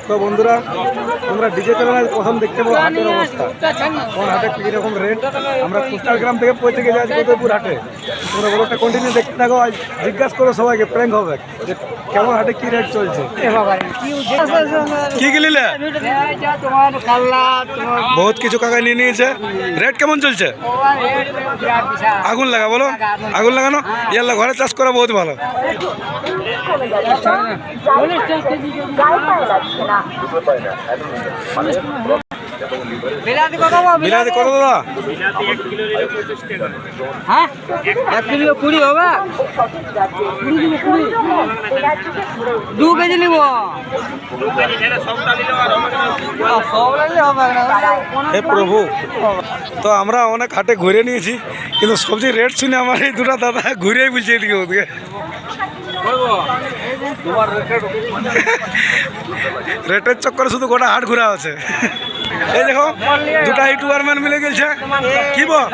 তো বন্ধুরা, তোমরা ডিজে চ্যানেল প্রথম দেখতে পাবো হাটের অবস্থা, কোন হাটে কীরকম রেট। আমরা কুষ্টার গ্রাম থেকে পৌঁছে গেছি আজ উদয়পুর হাটে। তোমরা ব্লগটা কন্টিনিউ দেখতে থাকো। আজ জিজ্ঞাসা করো সবাইকে, প্র্যাঙ্ক হবে যে কেমন হাটে কী রেট চলছে। কি কিনলে? বহুত কিছু কাকাই নিয়ে নিয়েছে। রেট কেমন চলছে? আগুন লাগা বলো, আগুন লাগানো। ইয়াল্লা ঘরে চাষ করা বহুত ভালো। বিলাতি কত দাদা? হ্যাঁ 1 কিলো 20 হবে। 2 কেজি নিব। হে প্রভু, তো আমরা অনেক হাটে ঘুরে নিয়েছি, কিন্তু সবজি রেট শুনে আমার এই দুটা দাদা ঘুরেই বলছে এদিকে ওদিকে। রেটের চক্করে শুধু গোটা হাট ঘুরা আছে। এই দেখো দুটা ইউটিউবার ম্যান মিলে গেছে। কি বল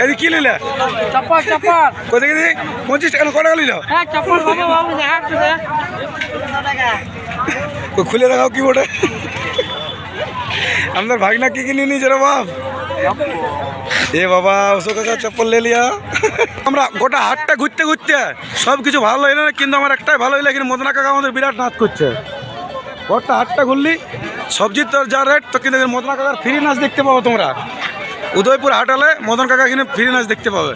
এই কি নিলে? কোথায় গেছি? 25 টাকা। কটা নিল? খুলে দেখাও কি বটে। আমাদের ভাগনা কি কিনে নিয়েছে রে বাপ? এ বাবা ওসো কাকা চপ্পল লে লিয়া। আমরা গোটা হাটটা ঘুরতে ঘুরতে সব কিছু ভালো হইলো না, কিন্তু আমার একটাই ভালো হইলো, কিন্তু মদনা কাকা আমাদের বিরাট নাচ করছে। গোটা হাটটা ঘুরলি সবজির তোর যা রেট, তো কিন্তু মদনা কাকার ফ্রি নাচ দেখতে পাবো তোমরা। উদয়পুর হাট হলে মদন কাকা কিনে ফ্রি নাচ দেখতে পাবে।